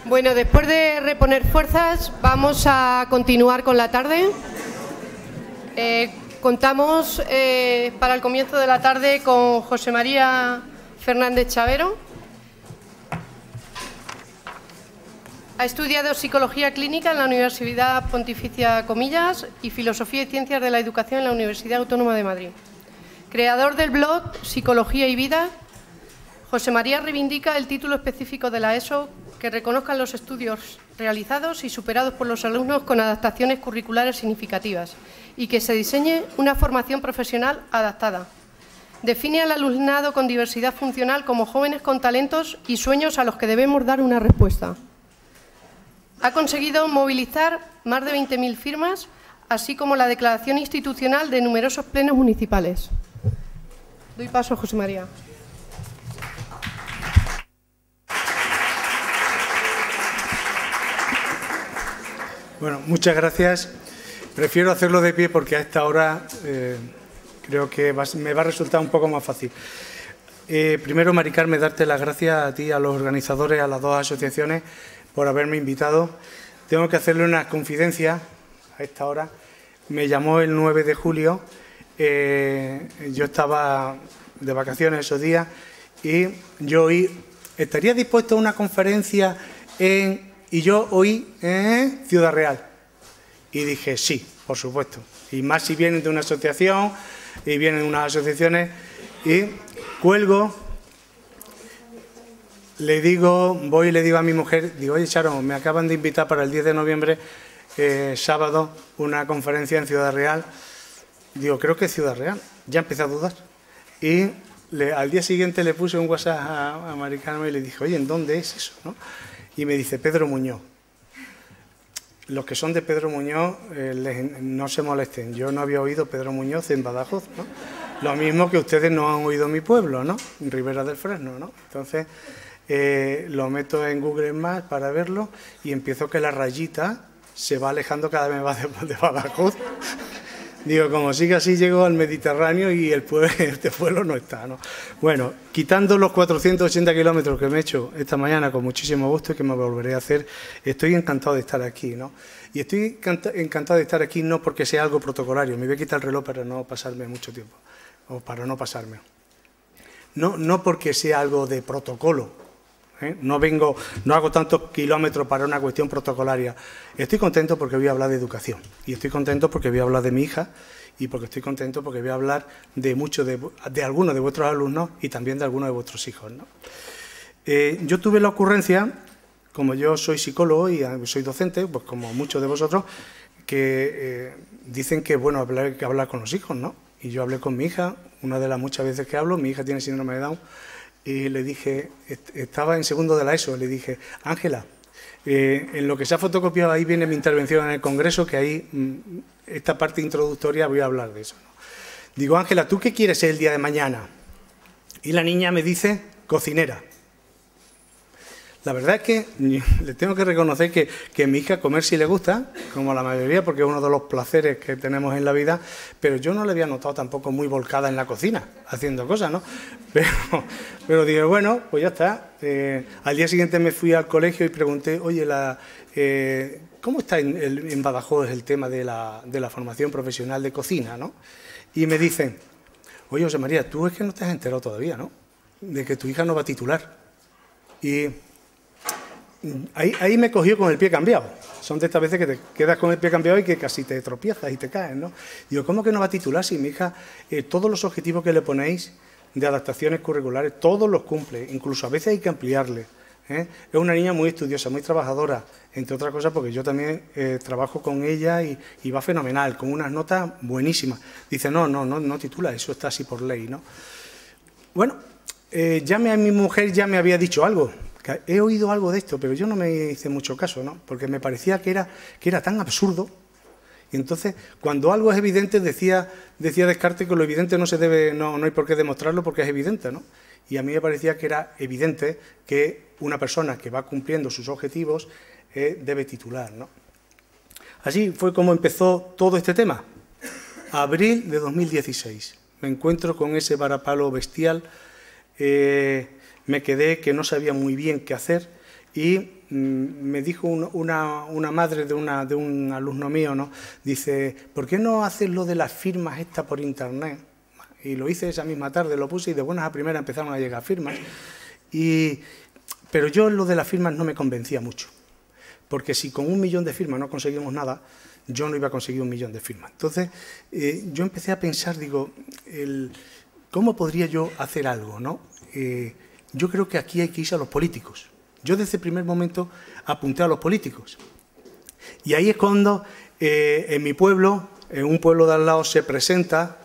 Bueno, después de reponer fuerzas, vamos a continuar con la tarde. Contamos para el comienzo de la tarde con José María Fernández Chavero. Ha estudiado Psicología Clínica en la Universidad Pontificia Comillas y Filosofía y Ciencias de la Educación en la Universidad Autónoma de Madrid. Creador del blog Psicología y Vida, José María reivindica el título específico de la ESO que reconozcan los estudios realizados y superados por los alumnos con adaptaciones curriculares significativas y que se diseñe una formación profesional adaptada. Define al alumnado con diversidad funcional como jóvenes con talentos y sueños a los que debemos dar una respuesta. Ha conseguido movilizar más de 20.000 firmas, así como la declaración institucional de numerosos plenos municipales. Doy paso a José María. Bueno, muchas gracias. Prefiero hacerlo de pie porque a esta hora creo que me va a resultar un poco más fácil. Primero, Mari Carmen, darte las gracias a ti, a los organizadores, a las dos asociaciones por haberme invitado. Tengo que hacerle una confidencia a esta hora. Me llamó el 9 de julio, yo estaba de vacaciones esos días y yo oí, ¿estaría dispuesto a una conferencia y yo oí Ciudad Real? Y dije, sí, por supuesto. Y más si vienen de una asociación y vienen de unas asociaciones. Y cuelgo, le digo a mi mujer, digo, oye, Charo, me acaban de invitar para el 10 de noviembre, sábado, una conferencia en Ciudad Real. Digo, creo que es Ciudad Real. Ya empecé a dudar. Y al día siguiente le puse un WhatsApp a Mari Carmen y le dije, oye, ¿en dónde es eso? ¿No? Y me dice, Pedro Muñoz. Los que son de Pedro Muñoz, no se molesten. Yo no había oído Pedro Muñoz en Badajoz, ¿no? Lo mismo que ustedes no han oído mi pueblo, ¿no? En Ribera del Fresno, ¿no? Entonces, lo meto en Google Maps para verlo y empiezo que la rayita se va alejando cada vez más de Badajoz. Digo, como sigue así, llego al Mediterráneo y este pueblo no está, ¿no? Bueno, quitando los 480 kilómetros que me he hecho esta mañana con muchísimo gusto y que me volveré a hacer, estoy encantado de estar aquí, ¿no? Y estoy encantado de estar aquí no porque sea algo protocolario, me voy a quitar el reloj para no pasarme mucho tiempo, o para no pasarme. No porque sea algo de protocolo. No hago tantos kilómetros para una cuestión protocolaria. Estoy contento porque voy a hablar de educación y estoy contento porque voy a hablar de mi hija y porque estoy contento porque voy a hablar de algunos de vuestros alumnos y también de algunos de vuestros hijos, ¿no? Yo tuve la ocurrencia, como yo soy psicólogo y soy docente, pues como muchos de vosotros, que dicen que bueno hay que hablar con los hijos, ¿no? Y yo hablé con mi hija, una de las muchas veces que hablo, mi hija tiene síndrome de Down. Y le dije, estaba en segundo de la ESO, le dije, Ángela, en lo que se ha fotocopiado ahí viene mi intervención en el Congreso, que ahí, esta parte introductoria voy a hablar de eso, ¿no? Digo, Ángela, ¿tú qué quieres ser el día de mañana? Y la niña me dice, cocinera. La verdad es que le tengo que reconocer que a mi hija comer sí le gusta, como a la mayoría, porque es uno de los placeres que tenemos en la vida, pero yo no la había notado tampoco muy volcada en la cocina, haciendo cosas, ¿no? Pero dije, bueno, pues ya está. Al día siguiente me fui al colegio y pregunté, oye, ¿cómo está en Badajoz el tema de la formación profesional de cocina, ¿no? Y me dicen, oye, José María, tú es que no te has enterado todavía, ¿no? De que tu hija no va a titular. Y ahí me cogió con el pie cambiado. Son de estas veces que te quedas con el pie cambiado y que casi te tropiezas y te caes, ¿no? Digo, ¿cómo que no va a titular si mi hija, todos los objetivos que le ponéis de adaptaciones curriculares, todos los cumple, incluso a veces hay que ampliarle, ¿eh? Es una niña muy estudiosa, muy trabajadora, entre otras cosas porque yo también trabajo con ella y va fenomenal, con unas notas buenísimas. Dice, no titula, eso está así por ley, ¿no? Bueno, mi mujer ya me había dicho algo. He oído algo de esto, pero yo no me hice mucho caso, ¿no? Porque me parecía que era tan absurdo. Y entonces, cuando algo es evidente, decía Descartes que lo evidente no hay por qué demostrarlo porque es evidente, ¿no? Y a mí me parecía que era evidente que una persona que va cumpliendo sus objetivos debe titular, ¿no? Así fue como empezó todo este tema. Abril de 2016. Me encuentro con ese varapalo bestial. Me quedé que no sabía muy bien qué hacer y me dijo una madre de un alumno mío, ¿no? Dice, ¿por qué no haces lo de las firmas estas por internet? Y lo hice esa misma tarde, lo puse y de buenas a primeras empezaron a llegar firmas. Pero yo lo de las firmas no me convencía mucho, porque si con 1 millón de firmas no conseguimos nada, yo no iba a conseguir 1 millón de firmas. Entonces, yo empecé a pensar, digo, ¿cómo podría yo hacer algo, ¿no? Yo creo que aquí hay que irse a los políticos. Yo desde el primer momento apunté a los políticos. Y ahí es cuando en mi pueblo, en un pueblo de al lado, se presenta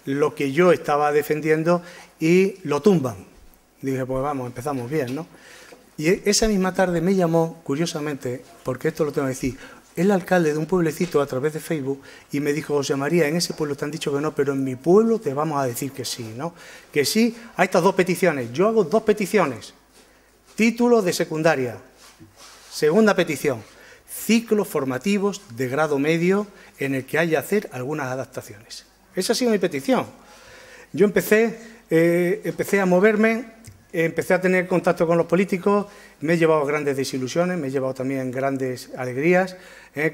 lo que yo estaba defendiendo y lo tumban. Dije, pues vamos, empezamos bien, ¿no? Y esa misma tarde me llamó, curiosamente, porque esto lo tengo que decir, el alcalde de un pueblecito a través de Facebook y me dijo, José María, en ese pueblo te han dicho que no, pero en mi pueblo te vamos a decir que sí, ¿no? Que sí a estas 2 peticiones. Yo hago 2 peticiones. Título de secundaria. Segunda petición. Ciclos formativos de grado medio en el que haya que hacer algunas adaptaciones. Esa ha sido mi petición. Yo empecé a moverme, empecé a tener contacto con los políticos, me he llevado grandes desilusiones, me he llevado también grandes alegrías,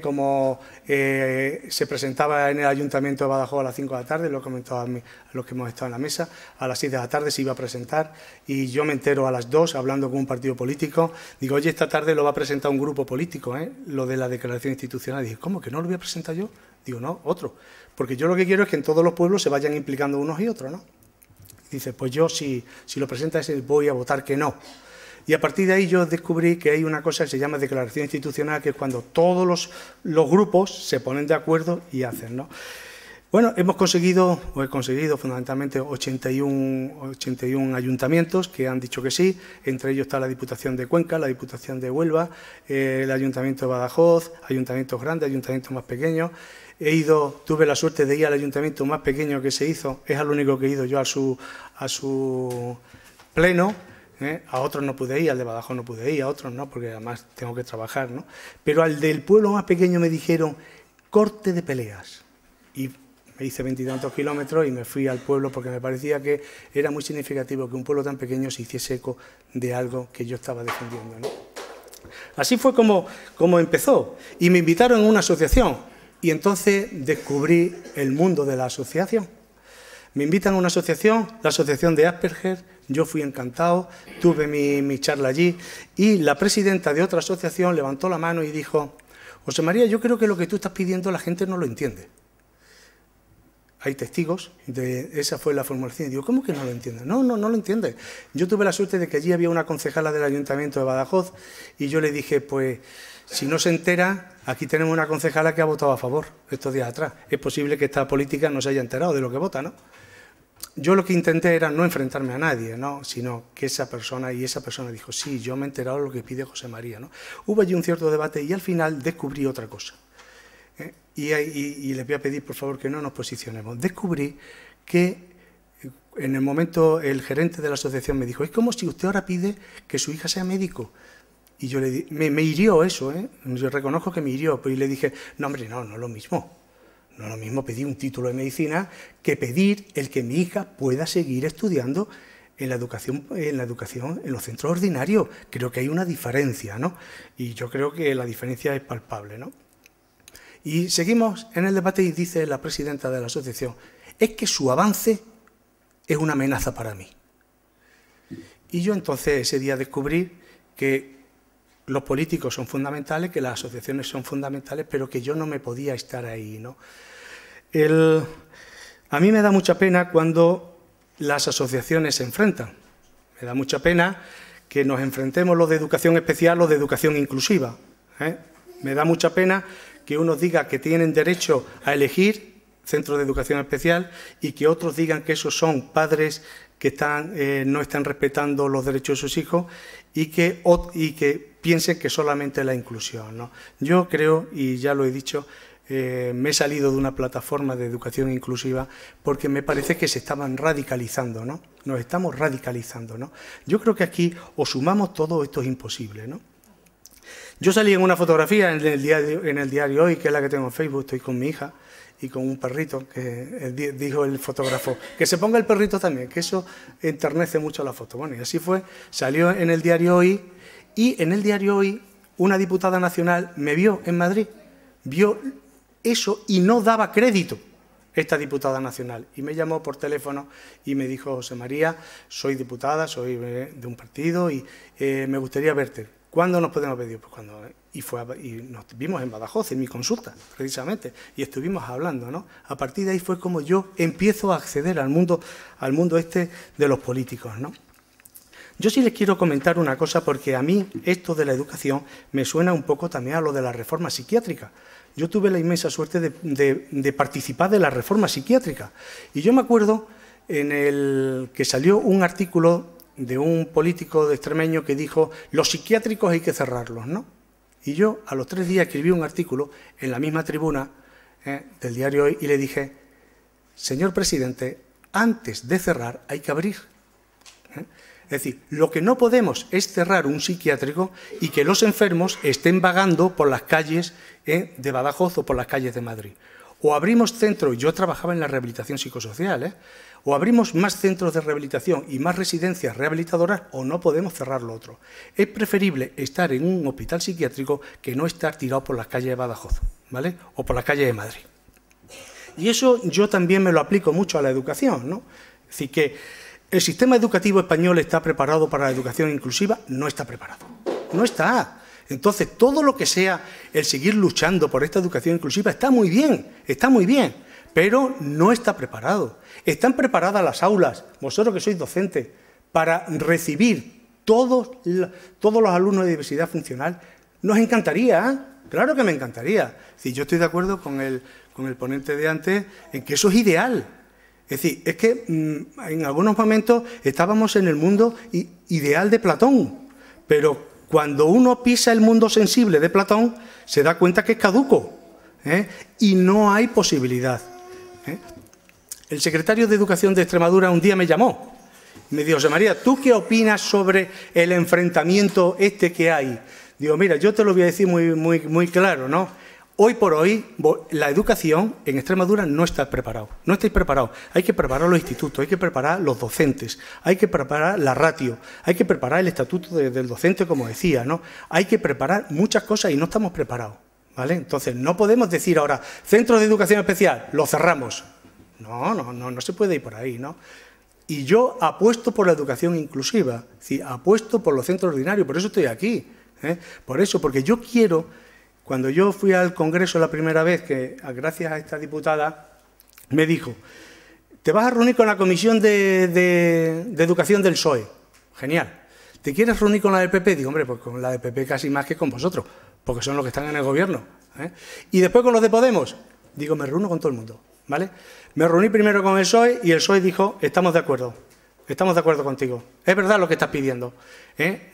como se presentaba en el Ayuntamiento de Badajoz a las 5 de la tarde, lo he comentado a los que hemos estado en la mesa, a las 6 de la tarde se iba a presentar y yo me entero a las 2 hablando con un partido político, digo, oye, esta tarde lo va a presentar un grupo político, lo de la declaración institucional, y dije, ¿cómo que no lo voy a presentar yo? Digo, no, otro, porque yo lo que quiero es que en todos los pueblos se vayan implicando unos y otros, ¿no? Dice, pues yo si lo presenta ese voy a votar que no. Y a partir de ahí yo descubrí que hay una cosa que se llama declaración institucional, que es cuando todos los grupos se ponen de acuerdo y hacen, ¿no? Bueno, he conseguido fundamentalmente 81 ayuntamientos que han dicho que sí, entre ellos está la Diputación de Cuenca, la Diputación de Huelva, el Ayuntamiento de Badajoz, ayuntamientos grandes, ayuntamientos más pequeños. Tuve la suerte de ir al ayuntamiento más pequeño que se hizo, es al único que he ido yo a su pleno, a otros no pude ir, al de Badajoz no pude ir, a otros no, porque además tengo que trabajar, ¿no? Pero al del pueblo más pequeño me dijeron, corte de peleas. Y me hice 20 y tantos kilómetros y me fui al pueblo porque me parecía que era muy significativo que un pueblo tan pequeño se hiciese eco de algo que yo estaba defendiendo, ¿no? Así fue como empezó. Y me invitaron a una asociación y entonces descubrí el mundo de la asociación. Me invitan a una asociación, la asociación de Asperger, yo fui encantado, tuve mi charla allí y la presidenta de otra asociación levantó la mano y dijo, José María, yo creo que lo que tú estás pidiendo la gente no lo entiende. Hay testigos, esa fue la formulación. Y digo, ¿cómo que no lo entienden? No lo entiende. Yo tuve la suerte de que allí había una concejala del Ayuntamiento de Badajoz y yo le dije, pues, si no se entera, aquí tenemos una concejala que ha votado a favor estos días atrás. Es posible que esta política no se haya enterado de lo que vota, ¿no? Yo lo que intenté era no enfrentarme a nadie, ¿no? Sino que esa persona dijo, sí, yo me he enterado de lo que pide José María, ¿no? Hubo allí un cierto debate y al final descubrí otra cosa. Y les voy a pedir, por favor, que no nos posicionemos. Descubrí que en el momento el gerente de la asociación me dijo, es como si usted ahora pide que su hija sea médico. Y yo le dije, me hirió eso, yo reconozco que me hirió, pero y le dije, no, hombre, no es lo mismo. No es lo mismo pedir un título de medicina que pedir el que mi hija pueda seguir estudiando en la educación en los centros ordinarios. Creo que hay una diferencia, ¿no? Y yo creo que la diferencia es palpable, ¿no? Y seguimos en el debate y dice la presidenta de la asociación, es que su avance es una amenaza para mí. Y yo entonces ese día descubrí que los políticos son fundamentales, que las asociaciones son fundamentales, pero que yo no me podía estar ahí, ¿no? A mí me da mucha pena cuando las asociaciones se enfrentan. Me da mucha pena que nos enfrentemos los de educación especial o de educación inclusiva, Me da mucha pena que unos digan que tienen derecho a elegir centros de educación especial y que otros digan que esos son padres que no están respetando los derechos de sus hijos y que piensen que solamente la inclusión, ¿no? Yo creo, y ya lo he dicho, me he salido de una plataforma de educación inclusiva porque me parece que se estaban radicalizando, ¿no? Nos estamos radicalizando, ¿no? Yo creo que aquí o sumamos todo, esto es imposible, ¿no? Yo salí en una fotografía en el diario Hoy, que es la que tengo en Facebook, estoy con mi hija, y con un perrito, que dijo el fotógrafo, que se ponga el perrito también, que eso enternece mucho la foto. Bueno, y así fue, salió en el Diario Hoy, y en el Diario Hoy una diputada nacional me vio en Madrid, vio eso y no daba crédito esta diputada nacional. Y me llamó por teléfono y me dijo: José María, soy diputada, soy de un partido y me gustaría verte. ¿Cuándo nos podemos ver? Pues cuando... Y nos vimos en Badajoz, en mi consulta, precisamente, y estuvimos hablando, ¿no? A partir de ahí fue como yo empiezo a acceder al mundo este de los políticos, ¿no? Yo sí les quiero comentar una cosa, porque a mí esto de la educación me suena un poco también a lo de la reforma psiquiátrica. Yo tuve la inmensa suerte de participar de la reforma psiquiátrica. Y yo me acuerdo en el que salió un artículo de un político de extremeño que dijo: los psiquiátricos hay que cerrarlos, ¿no? Y yo a los 3 días escribí un artículo en la misma tribuna del Diario Hoy y le dije: señor presidente, antes de cerrar hay que abrir. Es decir, lo que no podemos es cerrar un psiquiátrico y que los enfermos estén vagando por las calles de Badajoz o por las calles de Madrid. O abrimos centros, yo trabajaba en la rehabilitación psicosocial, o abrimos más centros de rehabilitación y más residencias rehabilitadoras, o no podemos cerrar lo otro. Es preferible estar en un hospital psiquiátrico que no estar tirado por las calles de Badajoz, ¿vale? O por las calles de Madrid. Y eso yo también me lo aplico mucho a la educación, ¿no? Es decir, que el sistema educativo español está preparado para la educación inclusiva, no está preparado. No está. Entonces, todo lo que sea el seguir luchando por esta educación inclusiva está muy bien, pero no está preparado. Están preparadas las aulas, vosotros que sois docentes, para recibir todos los alumnos de diversidad funcional. Nos encantaría, claro que me encantaría. Sí, yo estoy de acuerdo con el ponente de antes en que eso es ideal. Es decir, es que en algunos momentos estábamos en el mundo ideal de Platón, pero cuando uno pisa el mundo sensible de Platón, se da cuenta que es caduco, y no hay posibilidad. El secretario de Educación de Extremadura un día me llamó y me dijo: José María, ¿tú qué opinas sobre el enfrentamiento que hay? Digo: mira, yo te lo voy a decir muy claro, ¿no? Hoy por hoy, la educación en Extremadura no está preparada. No estáis preparados. Hay que preparar los institutos, hay que preparar los docentes, hay que preparar la ratio, hay que preparar el estatuto del docente, como decía, ¿no? Hay que preparar muchas cosas y no estamos preparados, ¿vale? Entonces, no podemos decir ahora: centros de educación especial, los cerramos. No se puede ir por ahí, ¿no? Y yo apuesto por la educación inclusiva, ¿sí? Apuesto por los centros ordinarios, por eso estoy aquí, por eso, porque yo quiero... Cuando yo fui al Congreso la primera vez, que gracias a esta diputada, me dijo: te vas a reunir con la Comisión de Educación del PSOE. Genial. ¿Te quieres reunir con la del PP? Digo: hombre, pues con la del PP casi más que con vosotros, porque son los que están en el gobierno. Y después con los de Podemos. Digo: me reúno con todo el mundo, ¿vale? Me reuní primero con el PSOE y el PSOE dijo: estamos de acuerdo contigo. Es verdad lo que estás pidiendo.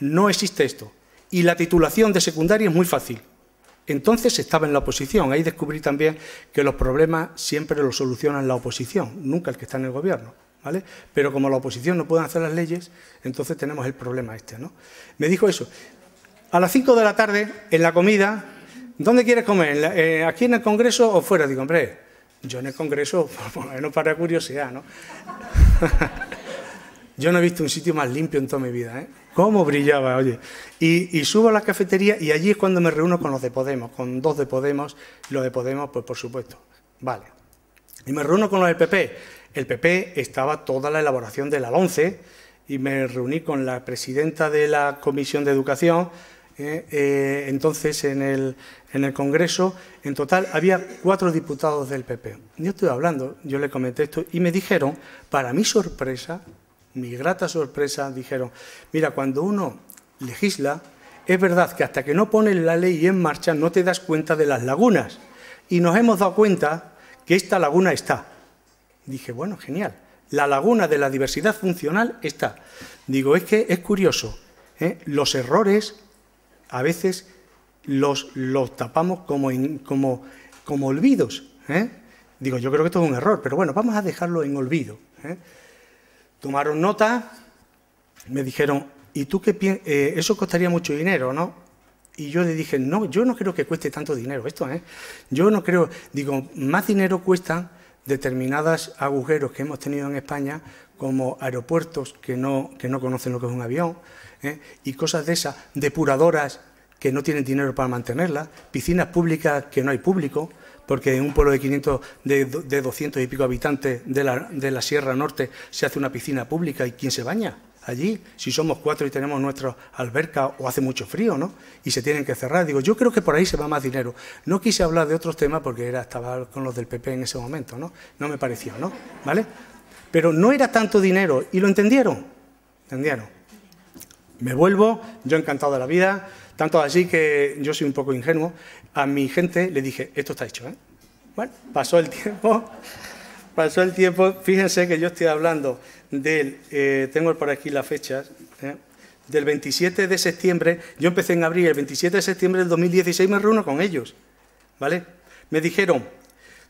No existe esto. Y la titulación de secundaria es muy fácil. Entonces estaba en la oposición. Ahí descubrí también que los problemas siempre los solucionan la oposición, nunca el que está en el gobierno, ¿vale? Pero como la oposición no puede hacer las leyes, entonces tenemos el problema ¿no? Me dijo eso. A las 5 de la tarde, en la comida: ¿dónde quieres comer? ¿Aquí en el Congreso o fuera? Digo: hombre, yo en el Congreso, por lo menos para curiosidad, ¿no? Yo no he visto un sitio más limpio en toda mi vida, Cómo brillaba, oye. Y subo a la cafetería y allí es cuando me reúno con los de Podemos, con 2 de Podemos, y los de Podemos, pues por supuesto. Vale. Y me reúno con los del PP. El PP estaba toda la elaboración de la LOMCE y me reuní con la presidenta de la Comisión de Educación, entonces en el Congreso. En total había 4 diputados del PP. Yo estoy hablando, yo le comenté esto y me dijeron, para mi sorpresa, mi grata sorpresa, dijeron: mira, cuando uno legisla, es verdad que hasta que no pones la ley en marcha no te das cuenta de las lagunas. Y nos hemos dado cuenta que esta laguna está. Dije: bueno, genial. La laguna de la diversidad funcional está. Digo: es que es curioso, los errores a veces los tapamos como olvidos. Digo: yo creo que esto es un error, pero bueno, vamos a dejarlo en olvido. Tomaron nota, me dijeron: ¿y tú qué piensas? Eso costaría mucho dinero, ¿no? Y yo le dije, no, yo no creo que cueste tanto dinero esto, ¿eh? Yo no creo, digo, más dinero cuestan determinados agujeros que hemos tenido en España, como aeropuertos que no conocen lo que es un avión, y cosas de esas, depuradoras que no tienen dinero para mantenerlas, piscinas públicas que no hay público, porque en un pueblo de 200 y pico habitantes de la Sierra Norte se hace una piscina pública y ¿quién se baña allí? Si somos 4 y tenemos nuestra alberca o hace mucho frío, ¿no? Y se tienen que cerrar. Digo, yo creo que por ahí se va más dinero. No quise hablar de otros temas porque estaba con los del PP en ese momento, ¿no? No me pareció, ¿no? ¿Vale? Pero no era tanto dinero y lo entendieron. ¿Entendieron? Me vuelvo, yo encantado de la vida, tanto así que yo soy un poco ingenuo. A mi gente le dije, esto está hecho, ¿eh? Bueno, pasó el tiempo, fíjense que yo estoy hablando del, tengo por aquí las fechas, del 27 de septiembre, yo empecé en abril, el 27 de septiembre del 2016 me reúno con ellos, ¿vale? Me dijeron,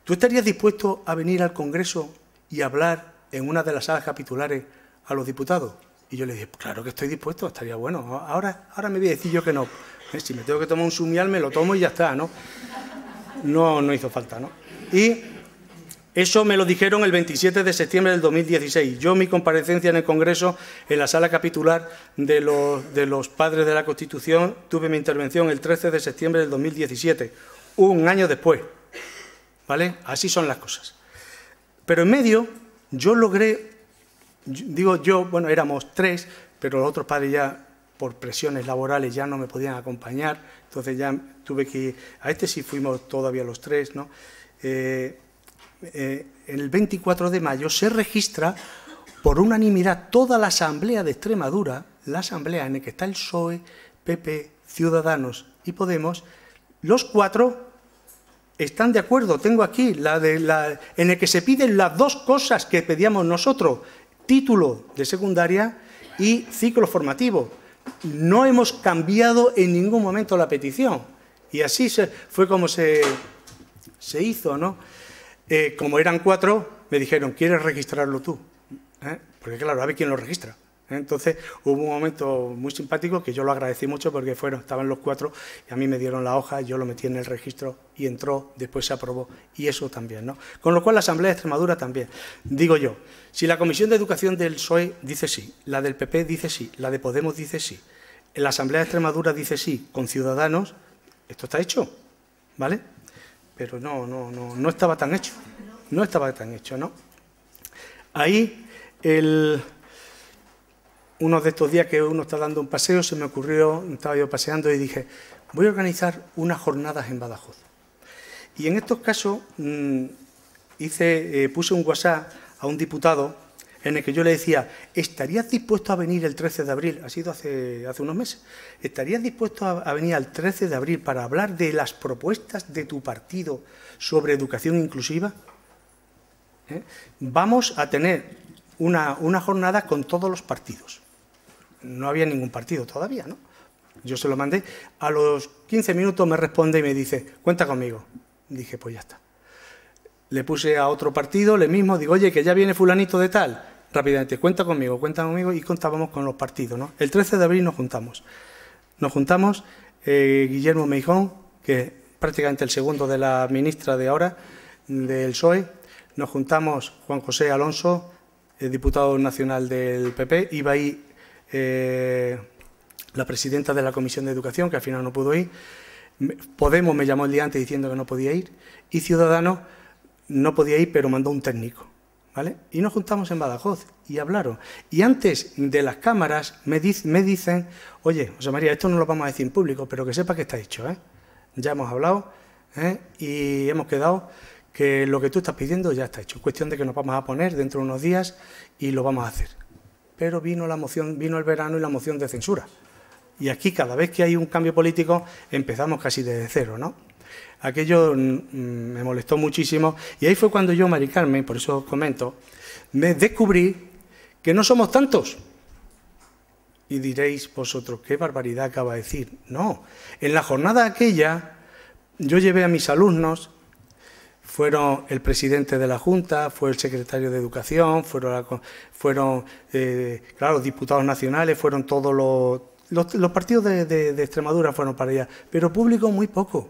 ¿tú estarías dispuesto a venir al Congreso y hablar en una de las salas capitulares a los diputados? Y yo le dije, claro que estoy dispuesto, estaría bueno. Ahora me voy a decir yo que no. Si me tengo que tomar un sumial, me lo tomo y ya está, ¿no? No hizo falta, ¿no? Y eso me lo dijeron el 27 de septiembre del 2016. Yo, mi comparecencia en el Congreso, en la sala capitular de los padres de la Constitución, tuve mi intervención el 13 de septiembre del 2017, un año después, ¿vale? Así son las cosas. Pero en medio, yo logré, digo yo, bueno, éramos 3, pero los otros padres ya, por presiones laborales, ya no me podían acompañar, entonces ya tuve que ir, a este sí fuimos todavía los 3, ¿no? El 24 de mayo se registra por unanimidad toda la Asamblea de Extremadura, la Asamblea en la que está el PSOE, PP, Ciudadanos y Podemos, los 4 están de acuerdo. Tengo aquí en el que se piden las 2 cosas que pedíamos nosotros, título de secundaria y ciclo formativo. No hemos cambiado en ningún momento la petición y así fue como se hizo, ¿no? Como eran 4, me dijeron, ¿quieres registrarlo tú? Porque claro, a ver quién lo registra. Entonces hubo un momento muy simpático que yo lo agradecí mucho porque estaban los 4 y a mí me dieron la hoja, yo lo metí en el registro y entró, después se aprobó y eso también, ¿no? Con lo cual la Asamblea de Extremadura también. Digo yo, si la Comisión de Educación del PSOE dice sí, la del PP dice sí, la de Podemos dice sí, la Asamblea de Extremadura dice sí, con Ciudadanos, esto está hecho, ¿vale? Pero no estaba tan hecho, no estaba tan hecho, ¿no? Ahí, uno de estos días que uno está dando un paseo, se me ocurrió, estaba yo paseando y dije, voy a organizar unas jornadas en Badajoz. Y en estos casos puse un WhatsApp a un diputado en el que yo le decía, ¿estarías dispuesto a venir el 13 de abril? Ha sido hace unos meses. ¿Estarías dispuesto a venir al 13 de abril para hablar de las propuestas de tu partido sobre educación inclusiva? Vamos a tener una jornada con todos los partidos. No había ningún partido todavía, ¿no? Yo se lo mandé. A los 15 minutos me responde y me dice, cuenta conmigo. Dije, pues ya está. Le puse a otro partido, le mismo, digo, oye, que ya viene fulanito de tal. Rápidamente, cuenta conmigo, y contábamos con los partidos, ¿no? El 13 de abril nos juntamos. Nos juntamos, Guillermo Meijón, que es prácticamente el segundo de la ministra de ahora, del PSOE. Nos juntamos Juan José Alonso, el diputado nacional del PP, iba ahí la presidenta de la Comisión de Educación, que al final no pudo ir. Podemos me llamó el día antes diciendo que no podía ir. Y Ciudadanos no podía ir, pero mandó un técnico, ¿vale? Y nos juntamos en Badajoz y hablaron. Y antes de las cámaras me dicen, oye, José María, esto no lo vamos a decir en público, pero que sepa que está hecho, ¿eh? Ya hemos hablado y hemos quedado que lo que tú estás pidiendo ya está hecho. Cuestión de que nos vamos a poner dentro de unos días y lo vamos a hacer. Pero vino el verano y la moción de censura. Y aquí, cada vez que hay un cambio político, empezamos casi desde cero, ¿no? Aquello me molestó muchísimo y ahí fue cuando yo, Mari Carmen, por eso os comento, me descubrí que no somos tantos. Y diréis vosotros, qué barbaridad acaba de decir. No, en la jornada aquella yo llevé a mis alumnos, fueron el presidente de la Junta, fue el secretario de Educación, fueron claro, los diputados nacionales, fueron todos Los partidos de Extremadura fueron para allá, pero público muy poco.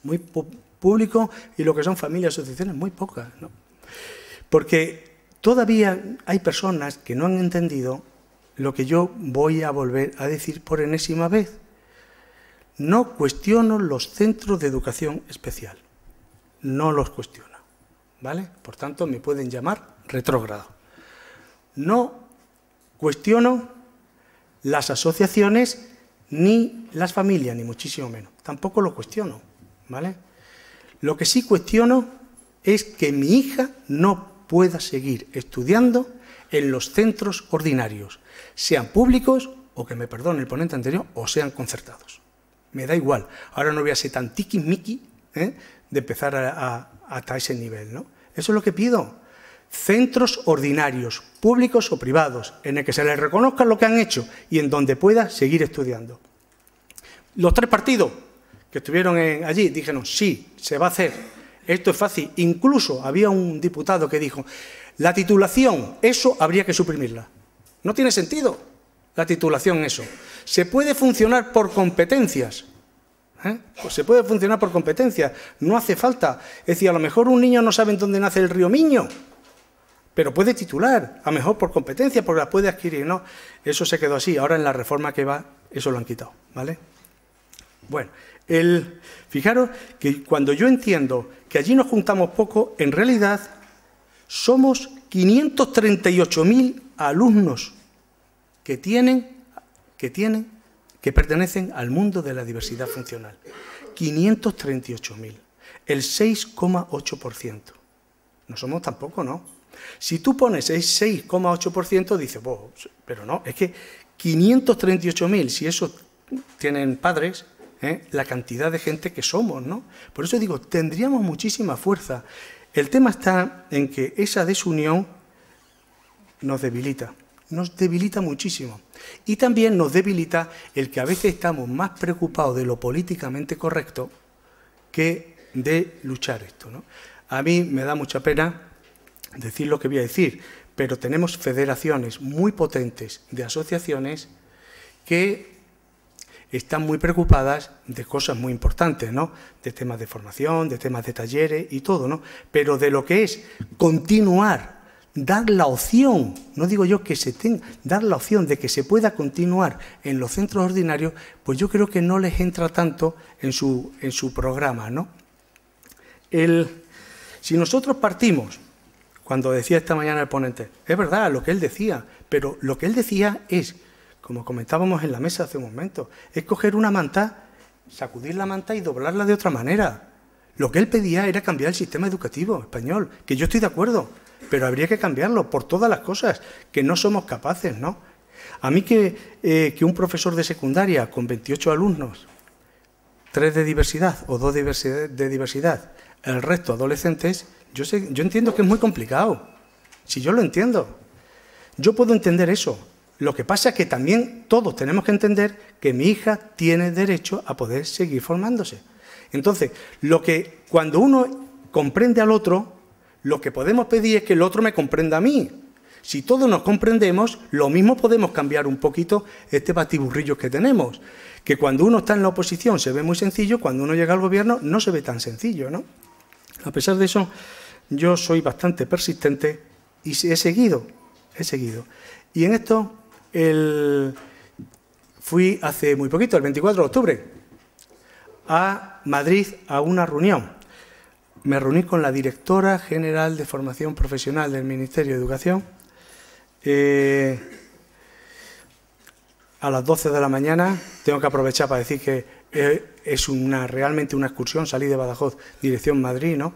Muy público, y lo que son familias, asociaciones, muy pocas, ¿no? Porque todavía hay personas que no han entendido lo que yo voy a volver a decir por enésima vez. No cuestiono los centros de educación especial. No los cuestiono, ¿vale? Por tanto, me pueden llamar retrógrado. No cuestiono las asociaciones ni las familias, ni muchísimo menos. Tampoco lo cuestiono, ¿vale? Lo que sí cuestiono es que mi hija no pueda seguir estudiando en los centros ordinarios, sean públicos o, que me perdone el ponente anterior, o sean concertados. Me da igual. Ahora no voy a ser tan tiquismiqui, de empezar hasta ese nivel, ¿no? Eso es lo que pido. Centros ordinarios, públicos o privados, en el que se les reconozca lo que han hecho y en donde pueda seguir estudiando. Los tres partidos que estuvieron allí dijeron, sí, se va a hacer, esto es fácil. Incluso había un diputado que dijo, la titulación, eso habría que suprimirla. No tiene sentido la titulación, eso. Se puede funcionar por competencias. Pues se puede funcionar por competencias, no hace falta. Es decir, a lo mejor un niño no sabe en dónde nace el río Miño, pero puede titular, a lo mejor por competencia, porque las puede adquirir, ¿no? Eso se quedó así. Ahora en la reforma que va, eso lo han quitado, ¿vale? Bueno, fijaros que cuando yo entiendo que allí nos juntamos poco, en realidad somos 538.000 alumnos que pertenecen al mundo de la diversidad funcional. 538.000, el 6,8%. No somos tampoco, ¿no? Si tú pones el 6,8%, dices, oh, pero no, es que 538.000, si eso tienen padres, la cantidad de gente que somos, ¿no? Por eso digo, tendríamos muchísima fuerza. El tema está en que esa desunión nos debilita muchísimo. Y también nos debilita el que a veces estamos más preocupados de lo políticamente correcto que de luchar esto, ¿no? A mí me da mucha pena decir lo que voy a decir, pero tenemos federaciones muy potentes de asociaciones que están muy preocupadas de cosas muy importantes, ¿no? De temas de formación, de temas de talleres y todo, ¿no? Pero de lo que es continuar, dar la opción, no digo yo que se tenga, dar la opción de que se pueda continuar en los centros ordinarios, pues yo creo que no les entra tanto en su programa, ¿no? Si nosotros partimos, cuando decía esta mañana el ponente, es verdad lo que él decía, pero lo que él decía es, como comentábamos en la mesa hace un momento, es coger una manta, sacudir la manta y doblarla de otra manera. Lo que él pedía era cambiar el sistema educativo español, que yo estoy de acuerdo, pero habría que cambiarlo por todas las cosas, que no somos capaces, ¿no? A mí que un profesor de secundaria con 28 alumnos, 3 de diversidad o 2 de diversidad, el resto adolescentes, yo entiendo que es muy complicado. Si yo lo entiendo, yo puedo entender eso. Lo que pasa es que también todos tenemos que entender que mi hija tiene derecho a poder seguir formándose. Entonces, cuando uno comprende al otro, lo que podemos pedir es que el otro me comprenda a mí. Si todos nos comprendemos, lo mismo podemos cambiar un poquito este batiburrillo que tenemos. Que cuando uno está en la oposición se ve muy sencillo, cuando uno llega al gobierno no se ve tan sencillo, ¿no? A pesar de eso, yo soy bastante persistente y he seguido. Y en esto, fui hace muy poquito, el 24 de octubre, a Madrid a una reunión. Me reuní con la directora general de formación profesional del Ministerio de Educación a las 12 de la mañana. Tengo que aprovechar para decir que es realmente una excursión. Salí de Badajoz, dirección Madrid, ¿no?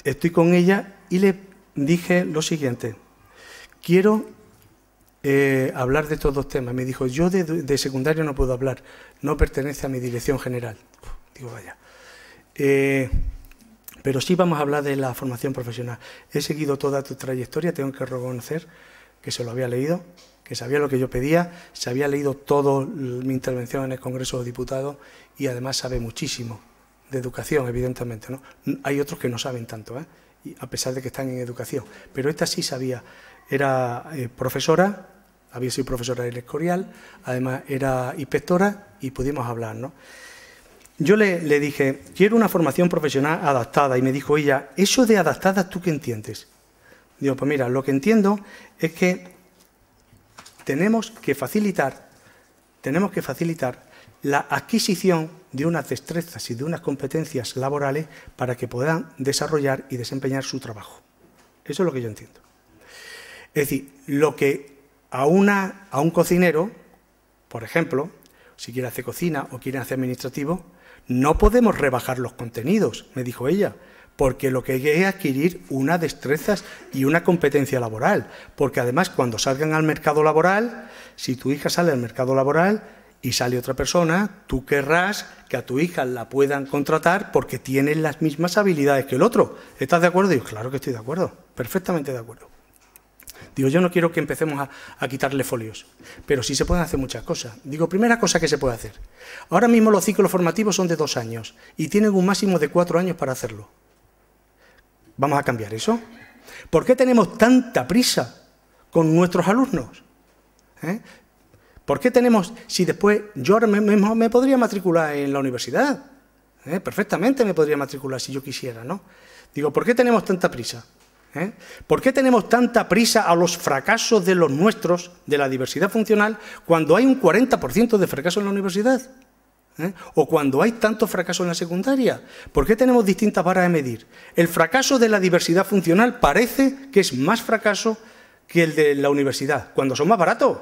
Estoy con ella y le dije lo siguiente: quiero hablar de estos dos temas. Me dijo, yo de secundario no puedo hablar, no pertenece a mi dirección general. Digo, vaya. Pero sí vamos a hablar de la formación profesional. He seguido toda tu trayectoria, tengo que reconocer que se lo había leído, que sabía lo que yo pedía, se había leído toda mi intervención en el Congreso de Diputados y además sabe muchísimo de educación, evidentemente, ¿no? Hay otros que no saben tanto, a pesar de que están en educación, pero esta sí sabía. Era profesora había sido profesora del Escorial, además era inspectora y pudimos hablar, ¿no? Yo le dije, quiero una formación profesional adaptada, y me dijo ella, ¿eso de adaptada tú qué entiendes? Digo, pues mira, lo que entiendo es que tenemos que facilitar la adquisición de unas destrezas y de unas competencias laborales para que puedan desarrollar y desempeñar su trabajo. Eso es lo que yo entiendo. Es decir, lo que a un cocinero, por ejemplo, si quiere hacer cocina o quiere hacer administrativo, no podemos rebajar los contenidos, me dijo ella, porque lo que hay es adquirir unas destrezas y una competencia laboral, porque además cuando salgan al mercado laboral, si tu hija sale al mercado laboral y sale otra persona, tú querrás que a tu hija la puedan contratar porque tiene las mismas habilidades que el otro. ¿Estás de acuerdo? Digo, claro que estoy de acuerdo, perfectamente de acuerdo. Digo, yo no quiero que empecemos a quitarle folios, pero sí se pueden hacer muchas cosas. Digo, primera cosa que se puede hacer. Ahora mismo los ciclos formativos son de 2 años y tienen un máximo de 4 años para hacerlo. ¿Vamos a cambiar eso? ¿Por qué tenemos tanta prisa con nuestros alumnos? ¿Por qué tenemos, si después, yo ahora mismo me podría matricular en la universidad? Perfectamente me podría matricular si yo quisiera, ¿no? Digo, ¿por qué tenemos tanta prisa? ¿Por qué tenemos tanta prisa a los fracasos de los nuestros, de la diversidad funcional, cuando hay un 40% de fracaso en la universidad? O cuando hay tantos fracasos en la secundaria. ¿Por qué tenemos distintas varas de medir? El fracaso de la diversidad funcional parece que es más fracaso que el de la universidad, cuando son más baratos.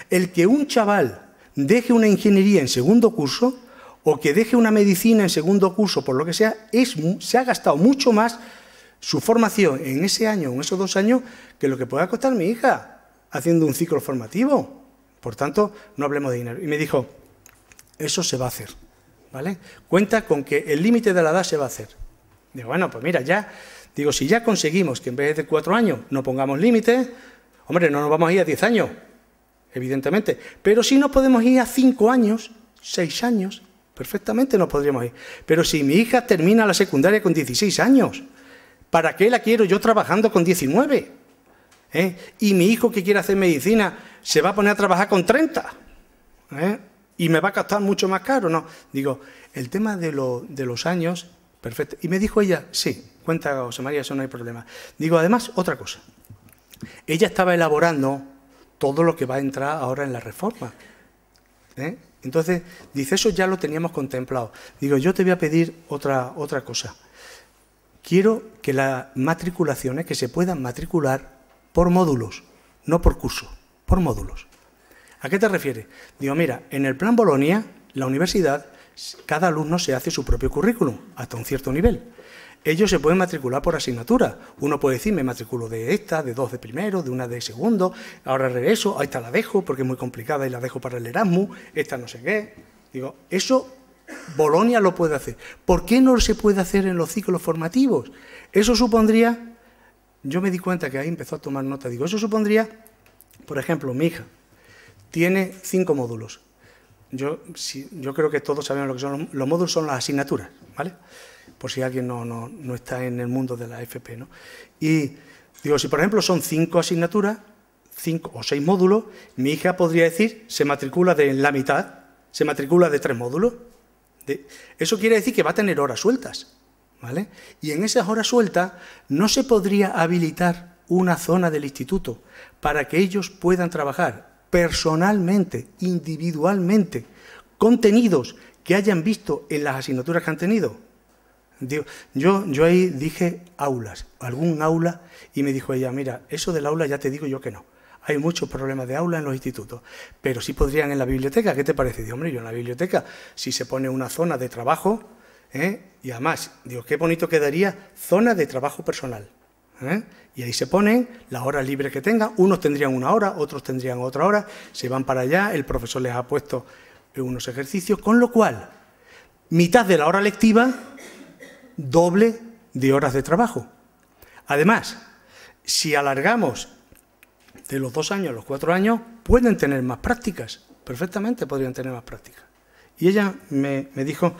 El que un chaval deje una ingeniería en segundo curso o que deje una medicina en segundo curso, por lo que sea, se ha gastado mucho más su formación en ese año, en esos 2 años, que lo que pueda costar mi hija haciendo un ciclo formativo. Por tanto, no hablemos de dinero. Y me dijo, eso se va a hacer, ¿vale? Cuenta con que el límite de la edad se va a hacer. Digo, bueno, pues mira, ya, digo, si ya conseguimos que en vez de 4 años no pongamos límite, hombre, no nos vamos a ir a 10 años, evidentemente, pero sí nos podemos ir a 5 años, 6 años, perfectamente nos podríamos ir. Pero si mi hija termina la secundaria con 16 años, ¿para qué la quiero yo trabajando con 19? Y mi hijo que quiere hacer medicina se va a poner a trabajar con 30. Y me va a costar mucho más caro, ¿no? Digo, el tema de los años, perfecto. Y me dijo ella, sí, cuenta José María, eso no hay problema. Digo, además, otra cosa. Ella estaba elaborando todo lo que va a entrar ahora en la reforma. Entonces, dice, eso ya lo teníamos contemplado. Digo, yo te voy a pedir otra cosa. Quiero que las matriculaciones, que se puedan matricular por módulos, no por curso, por módulos. ¿A qué te refieres? Digo, mira, en el plan Bolonia, la universidad, cada alumno se hace su propio currículum, hasta un cierto nivel. Ellos se pueden matricular por asignatura. Uno puede decir, me matriculo de esta, de 2 de primero, de 1 de segundo, ahora regreso, a esta la dejo porque es muy complicada y la dejo para el Erasmus, esta no sé qué. Digo, eso Bolonia lo puede hacer. ¿Por qué no se puede hacer en los ciclos formativos? Eso supondría, yo me di cuenta que ahí empezó a tomar nota, digo, eso supondría, por ejemplo, mi hija tiene 5 módulos. Yo creo que todos sabemos lo que son los módulos, son las asignaturas, ¿vale? Por si alguien no está en el mundo de la FP, ¿no? Y digo, si por ejemplo son 5 asignaturas, 5 o 6 módulos, mi hija podría decir, se matricula de la mitad, se matricula de 3 módulos. Eso quiere decir que va a tener horas sueltas, ¿vale? Y en esas horas sueltas no se podría habilitar una zona del instituto para que ellos puedan trabajar personalmente, individualmente, contenidos que hayan visto en las asignaturas que han tenido. Yo ahí dije aulas, algún aula, y me dijo ella, mira, eso del aula ya te digo yo que no. Hay muchos problemas de aula en los institutos, pero sí podrían en la biblioteca. ¿Qué te parece? Digo, hombre, yo en la biblioteca, si se pone una zona de trabajo, y además, digo, qué bonito quedaría zona de trabajo personal. Y ahí se ponen las horas libres que tengan, unos tendrían 1 hora, otros tendrían otra hora, se van para allá, el profesor les ha puesto unos ejercicios, con lo cual, mitad de la hora lectiva, doble de horas de trabajo. Además, si alargamos de los 2 años a los 4 años, pueden tener más prácticas, perfectamente podrían tener más prácticas. Y ella me dijo,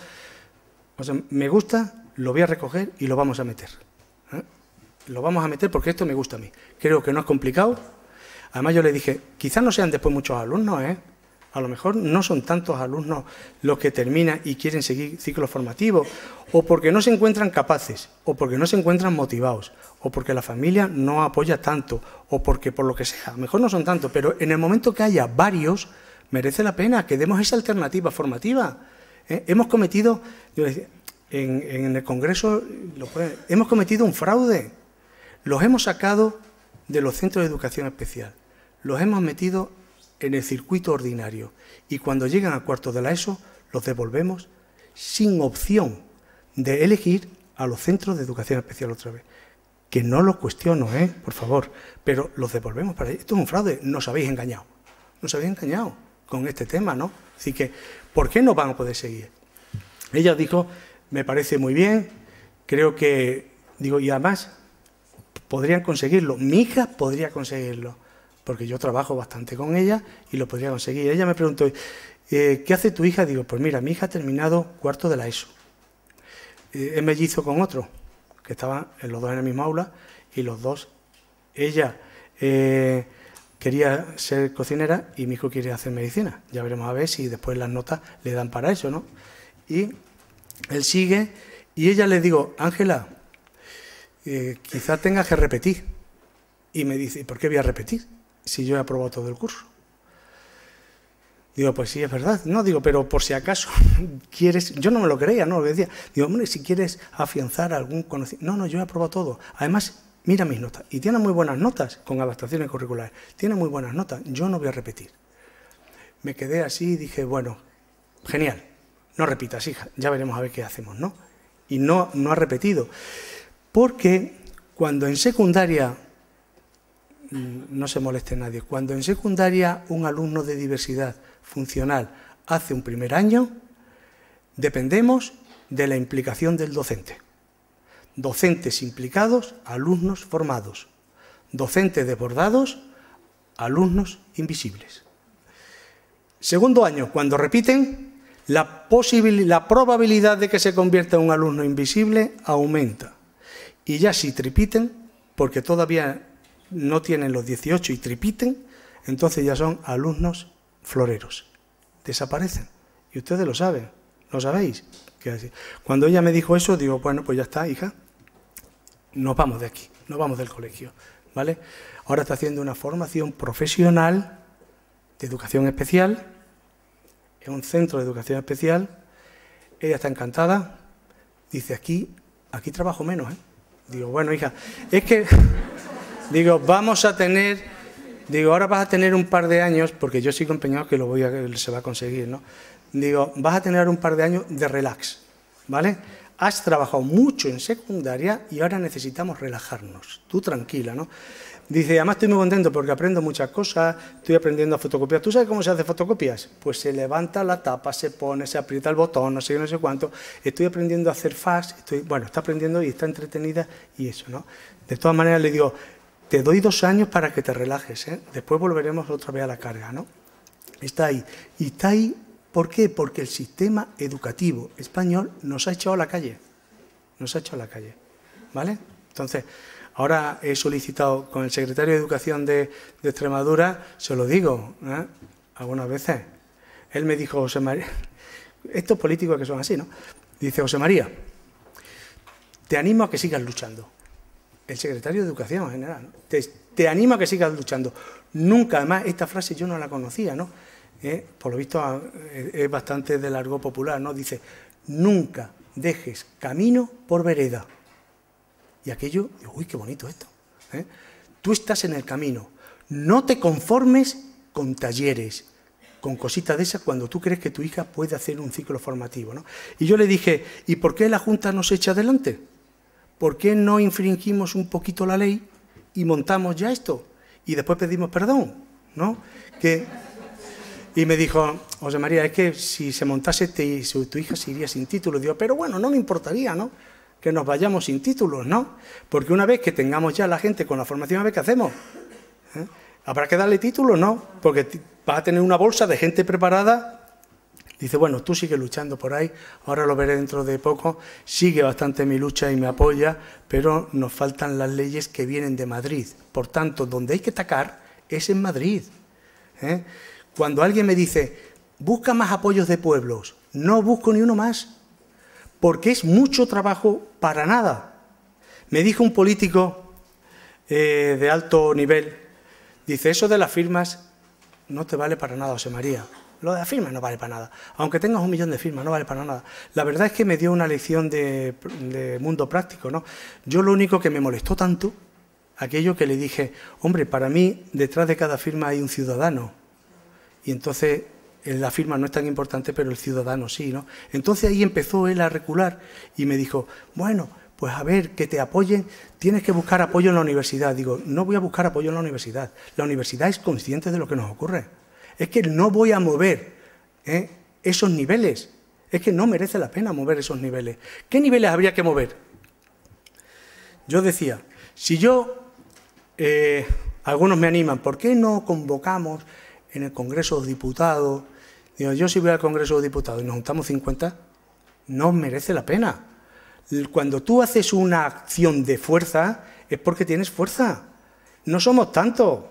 o sea, me gusta, lo voy a recoger y lo vamos a meter. Lo vamos a meter porque esto me gusta a mí. Creo que no es complicado. Además yo le dije, quizás no sean después muchos alumnos, a lo mejor no son tantos alumnos los que terminan y quieren seguir ciclos formativos, o porque no se encuentran capaces, o porque no se encuentran motivados, o porque la familia no apoya tanto, o porque por lo que sea, a lo mejor no son tantos, pero en el momento que haya varios, merece la pena que demos esa alternativa formativa. Hemos cometido, yo decía, en el Congreso, hemos cometido un fraude. Los hemos sacado de los centros de educación especial, los hemos metido en el circuito ordinario y cuando llegan a cuarto de la ESO los devolvemos sin opción de elegir a los centros de educación especial otra vez. Que no lo cuestiono, por favor, pero los devolvemos para allí. Esto es un fraude, nos habéis engañado con este tema, ¿no? Así que, ¿por qué no van a poder seguir? Ella dijo, me parece muy bien, creo que, y además podrían conseguirlo, mi hija podría conseguirlo, porque yo trabajo bastante con ella y lo podría conseguir. Ella me preguntó, ¿qué hace tu hija? Digo, pues mira, mi hija ha terminado cuarto de la ESO. Es mellizo con otro, que estaban los dos en el mismo aula, y los dos, ella quería ser cocinera y mi hijo quiere hacer medicina. Ya veremos a ver si después las notas le dan para eso, ¿no? Y él sigue, y ella le digo, Ángela, quizá tengas que repetir. Y me dice, ¿por qué voy a repetir si yo he aprobado todo el curso? Digo, pues sí, es verdad. No, digo, pero por si acaso quieres... Yo no me lo creía, no lo decía. Digo, hombre, si quieres afianzar algún conocimiento... No, yo he aprobado todo. Además, mira mis notas. Y tiene muy buenas notas con adaptaciones curriculares. Tiene muy buenas notas. Yo no voy a repetir. Me quedé así y dije, bueno, genial. No repitas, hija. Ya veremos a ver qué hacemos, ¿no? Y no ha repetido. Porque cuando en secundaria... No se moleste nadie. Cuando en secundaria un alumno de diversidad funcional hace un primer año, dependemos de la implicación del docente. Docentes implicados, alumnos formados. Docentes desbordados, alumnos invisibles. Segundo año, cuando repiten, la probabilidad de que se convierta en un alumno invisible aumenta. Y ya si tripiten, porque todavía no tienen los 18 y tripiten, entonces ya son alumnos floreros. Desaparecen. Y ustedes lo saben, ¿lo sabéis? Cuando ella me dijo eso, digo, bueno, pues ya está, hija, nos vamos de aquí, nos vamos del colegio, ¿vale? Ahora está haciendo una formación profesional de educación especial, en un centro de educación especial. Ella está encantada, dice, aquí trabajo menos, ¿eh? Digo, bueno, hija, es que... Digo, vamos a tener, ahora vas a tener un par de años, porque yo sigo empeñado que se va a conseguir, ¿no? Digo, vas a tener un par de años de relax, ¿vale? Has trabajado mucho en secundaria y ahora necesitamos relajarnos. Tú tranquila, ¿no? Dice, además estoy muy contento porque aprendo muchas cosas, estoy aprendiendo a fotocopiar. ¿Tú sabes cómo se hace fotocopias? Pues se levanta la tapa, se pone, se aprieta el botón, no sé qué, no sé cuánto. Estoy aprendiendo a hacer fax, está aprendiendo y está entretenida y eso, ¿no? De todas maneras le digo... Te doy 2 años para que te relajes, ¿eh? Después volveremos otra vez a la carga, ¿no? Está ahí. Y está ahí, ¿por qué? Porque el sistema educativo español nos ha echado a la calle. Nos ha echado a la calle, ¿vale? Entonces, ahora he solicitado con el secretario de Educación de Extremadura, se lo digo, algunas veces. Él me dijo, José María, estos políticos que son así, ¿no? Dice, José María, te animo a que sigas luchando. El secretario de Educación en general, ¿no? Te animo a que sigas luchando. Nunca, además, esta frase yo no la conocía, ¿no? Por lo visto es bastante de largo popular, ¿no? Dice, nunca dejes camino por vereda. Y aquello, digo, uy, qué bonito esto. Tú estás en el camino. No te conformes con talleres, con cositas de esas cuando tú crees que tu hija puede hacer un ciclo formativo, ¿no? Y yo le dije, ¿y por qué la Junta no se echa adelante? ¿Por qué no infringimos un poquito la ley y montamos ya esto? Y después pedimos perdón, ¿no? Y me dijo, José María, es que si se montase tu hija se iría sin título. Digo, pero bueno, no me importaría, ¿no? Que nos vayamos sin títulos, ¿no? Porque una vez que tengamos ya la gente con la formación, a ver qué hacemos. ¿Habrá que darle títulos? No, porque vas a tener una bolsa de gente preparada. Dice, bueno, tú sigue luchando por ahí, ahora lo veré dentro de poco, sigue bastante mi lucha y me apoya, pero nos faltan las leyes que vienen de Madrid. Por tanto, donde hay que atacar es en Madrid. Cuando alguien me dice, busca más apoyos de pueblos, no busco ni uno más, porque es mucho trabajo para nada. Me dijo un político de alto nivel, dice, eso de las firmas no te vale para nada, José María. Lo de las firmas no vale para nada. Aunque tengas 1 millón de firmas, no vale para nada. La verdad es que me dio una lección de mundo práctico, ¿no? Yo lo único que me molestó tanto, aquello que le dije, hombre, para mí detrás de cada firma hay un ciudadano. Y entonces la firma no es tan importante, pero el ciudadano sí, ¿no? Entonces ahí empezó él a recular y me dijo, bueno, pues a ver, que te apoyen, tienes que buscar apoyo en la universidad. Digo, no voy a buscar apoyo en la universidad. La universidad es consciente de lo que nos ocurre. Es que no voy a mover esos niveles. Es que no merece la pena mover esos niveles. ¿Qué niveles habría que mover? Yo decía, si algunos me animan, ¿por qué no convocamos en el Congreso de los Diputados? Digo, yo si voy al Congreso de los Diputados y nos juntamos 50, no merece la pena. Cuando tú haces una acción de fuerza, es porque tienes fuerza. No somos tantos.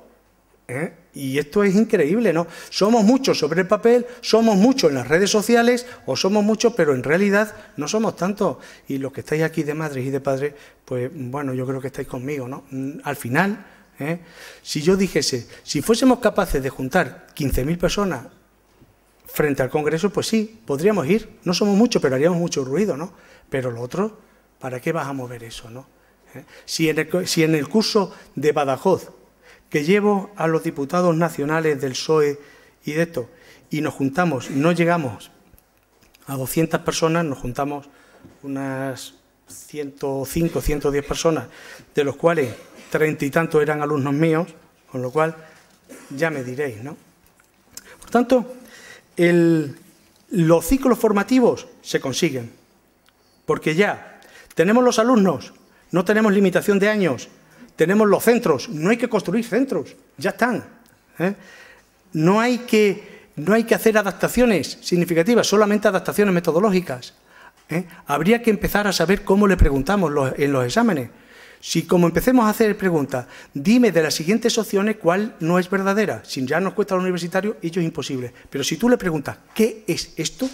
Y esto es increíble, ¿no? Somos muchos sobre el papel, somos muchos en las redes sociales, o somos muchos, pero en realidad no somos tantos. Y los que estáis aquí de madres y de padres, pues bueno, yo creo que estáis conmigo, ¿no? Al final, si yo dijese, si fuésemos capaces de juntar 15.000 personas frente al Congreso, pues sí, podríamos ir. No somos muchos, pero haríamos mucho ruido, ¿no? Pero lo otro, ¿para qué vas a mover eso, no? Si en el curso de Badajoz, que llevo a los diputados nacionales del PSOE y de esto, y nos juntamos, no llegamos a 200 personas, nos juntamos unas 105, 110 personas, de los cuales 30 y tantos eran alumnos míos, con lo cual ya me diréis, ¿no? Por tanto, los ciclos formativos se consiguen, porque ya tenemos los alumnos, no tenemos limitación de años, tenemos los centros, no hay que construir centros, ya están. No hay que hacer adaptaciones significativas, solamente adaptaciones metodológicas. Habría que empezar a saber cómo le preguntamos en los exámenes. Si como empecemos a hacer preguntas, dime de las siguientes opciones cuál no es verdadera, si ya nos cuesta al universitario, ello es imposible. Pero si tú le preguntas, ¿qué es esto?,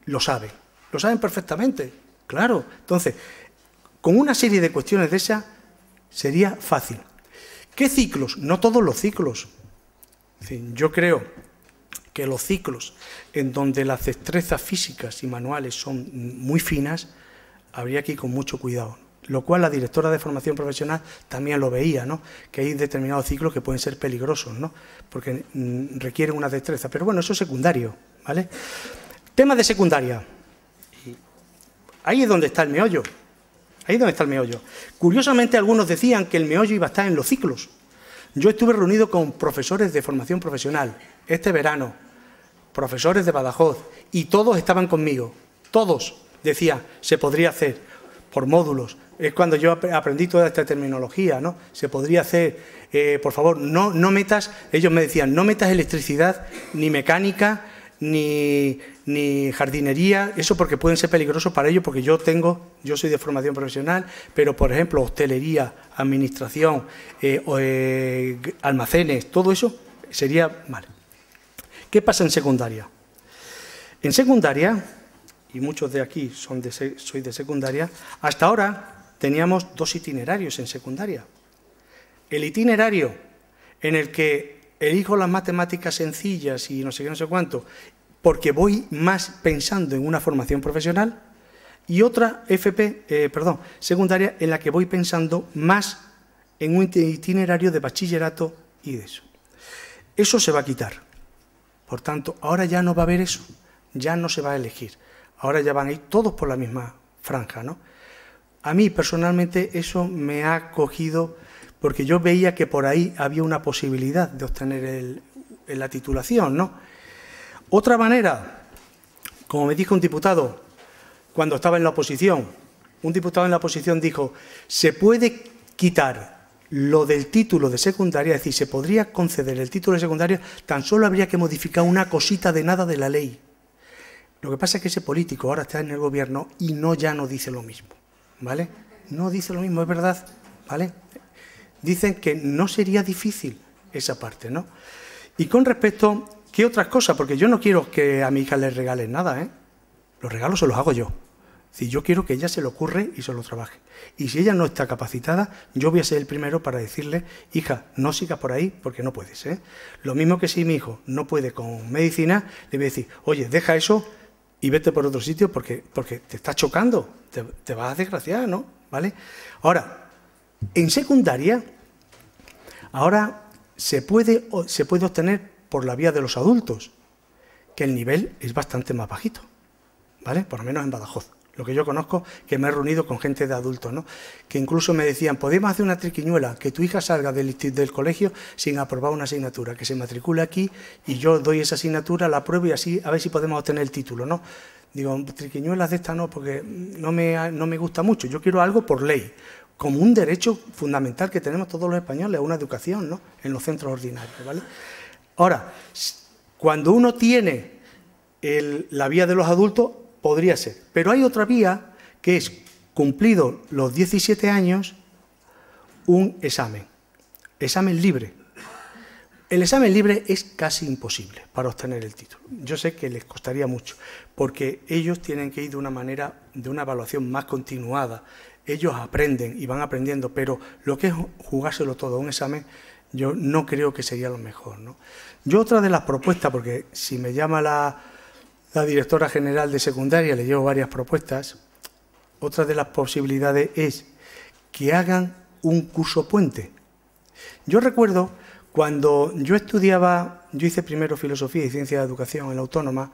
lo saben perfectamente, claro. Entonces, con una serie de cuestiones de esas, sería fácil. ¿Qué ciclos? No todos los ciclos. Es decir, yo creo que los ciclos en donde las destrezas físicas y manuales son muy finas, habría que ir con mucho cuidado. Lo cual la directora de formación profesional también lo veía, ¿no? Que hay determinados ciclos que pueden ser peligrosos, ¿no? Porque requieren una destreza. Pero bueno, eso es secundario, ¿vale? Tema de secundaria. Ahí es donde está el meollo. Ahí es donde está el meollo. Curiosamente, algunos decían que el meollo iba a estar en los ciclos. Yo estuve reunido con profesores de formación profesional este verano, profesores de Badajoz, y todos estaban conmigo. Todos decían, se podría hacer por módulos. Es cuando yo aprendí toda esta terminología, ¿no? Se podría hacer, por favor, no metas, ellos me decían, no metas electricidad, ni mecánica, ni jardinería, eso porque pueden ser peligrosos para ellos, porque yo soy de formación profesional, pero por ejemplo hostelería, administración, almacenes, todo eso sería mal. ¿Qué pasa en secundaria? En secundaria, y muchos de aquí soy de secundaria, hasta ahora teníamos 2 itinerarios en secundaria. El itinerario en el que elijo las matemáticas sencillas y no sé qué, no sé cuánto, porque voy más pensando en una formación profesional, y otra secundaria en la que voy pensando más en un itinerario de bachillerato y de eso. Eso se va a quitar. Por tanto, ahora ya no va a haber eso, ya no se va a elegir. Ahora ya van a ir todos por la misma franja, ¿no? A mí personalmente eso me ha cogido porque yo veía que por ahí había una posibilidad de obtener la titulación, ¿no? Otra manera, como me dijo un diputado cuando estaba en la oposición, un diputado en la oposición dijo, se puede quitar lo del título de secundaria, es decir, se podría conceder el título de secundaria, tan solo habría que modificar una cosita de nada de la ley. Lo que pasa es que ese político ahora está en el gobierno y ya no dice lo mismo, ¿vale? No dice lo mismo, es verdad, ¿vale? Dicen que no sería difícil esa parte, ¿no? Y con respecto, ¿qué otras cosas? Porque yo no quiero que a mi hija le regalen nada, ¿eh? Los regalos se los hago yo. Si yo quiero que ella se lo ocurre y se lo trabaje. Y si ella no está capacitada, yo voy a ser el primero para decirle, hija, no sigas por ahí porque no puedes, ¿eh? Lo mismo que si mi hijo no puede con medicina, le voy a decir, oye, deja eso y vete por otro sitio porque te estás chocando, te vas a desgraciar, ¿no? ¿Vale? Ahora, en secundaria, ahora se puede obtener por la vía de los adultos, que el nivel es bastante más bajito, ¿vale? Por lo menos en Badajoz. Lo que yo conozco, que me he reunido con gente de adultos, ¿no? Que incluso me decían, podemos hacer una triquiñuela, que tu hija salga del colegio sin aprobar una asignatura, que se matricule aquí y yo doy esa asignatura, la apruebo y así a ver si podemos obtener el título, ¿no? Digo, triquiñuelas de esta no, porque no me gusta mucho, yo quiero algo por ley, como un derecho fundamental que tenemos todos los españoles a una educación, ¿no? En los centros ordinarios, ¿vale? Ahora, cuando uno tiene la vía de los adultos, podría ser. Pero hay otra vía que es, cumplidos los 17 años, un examen libre. El examen libre es casi imposible para obtener el título. Yo sé que les costaría mucho, porque ellos tienen que ir de una evaluación más continuada. Ellos aprenden y van aprendiendo, pero lo que es jugárselo todo a un examen, yo no creo que sería lo mejor, ¿no? Yo otra de las propuestas, porque si me llama la directora general de secundaria, le llevo varias propuestas, otra de las posibilidades es que hagan un curso puente. Yo recuerdo cuando yo estudiaba, yo hice primero Filosofía y Ciencia de Educación en la Autónoma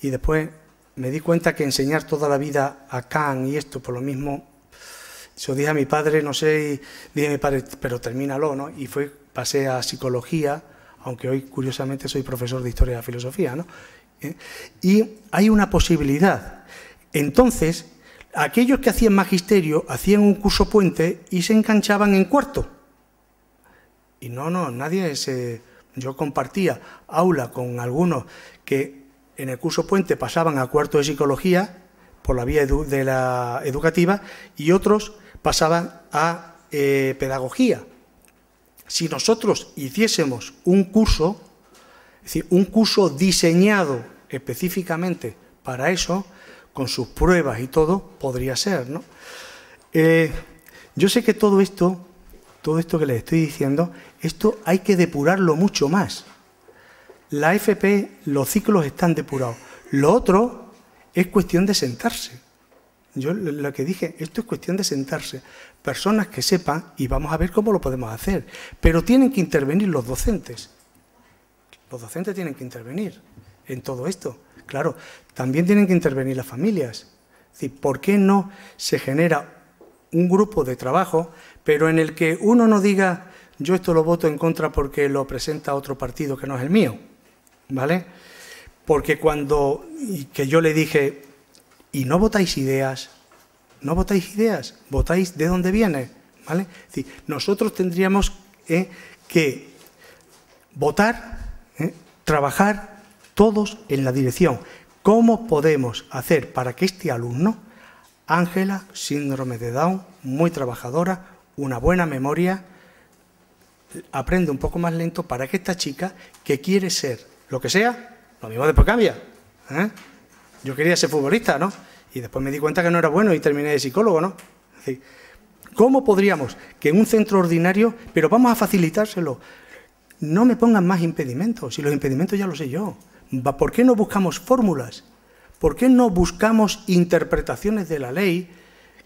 y después me di cuenta que enseñar toda la vida a Kant y esto, por lo mismo, se lo dije a mi padre, no sé, y dije a mi padre, pero termínalo, ¿no? Y pasé a Psicología, aunque hoy curiosamente soy profesor de Historia de la Filosofía, ¿no? Y hay una posibilidad. Entonces, aquellos que hacían magisterio hacían un curso puente y se enganchaban en cuarto. Y yo compartía aula con algunos que en el curso puente pasaban a cuarto de psicología por la vía educativa y otros pasaban a pedagogía. Si nosotros hiciésemos un curso, es decir, un curso diseñado específicamente para eso, con sus pruebas y todo, podría ser, ¿no? Yo sé que todo esto que les estoy diciendo, esto hay que depurarlo mucho más. La FP, los ciclos están depurados. Lo otro es cuestión de sentarse. Yo lo que dije, esto es cuestión de sentarse. Personas que sepan y vamos a ver cómo lo podemos hacer. Pero tienen que intervenir los docentes. Los docentes tienen que intervenir en todo esto. Claro, también tienen que intervenir las familias. Es decir, ¿por qué no se genera un grupo de trabajo, pero en el que uno no diga, yo esto lo voto en contra porque lo presenta otro partido que no es el mío? ¿Vale? Porque que yo le dije, ¿y no votáis ideas? ¿No votáis ideas? ¿Votáis de dónde viene? ¿Vale? Es decir, nosotros tendríamos que votar, trabajar todos en la dirección. ¿Cómo podemos hacer para que este alumno, Ángela, síndrome de Down, muy trabajadora, una buena memoria, aprende un poco más lento para que esta chica que quiere ser lo que sea, lo mismo después cambia, ¿eh? Yo quería ser futbolista, ¿no? Y después me di cuenta que no era bueno y terminé de psicólogo, ¿no? Es decir, ¿cómo podríamos que en un centro ordinario, pero vamos a facilitárselo, no me pongan más impedimentos, si los impedimentos ya lo sé yo? ¿Por qué no buscamos fórmulas? ¿Por qué no buscamos interpretaciones de la ley?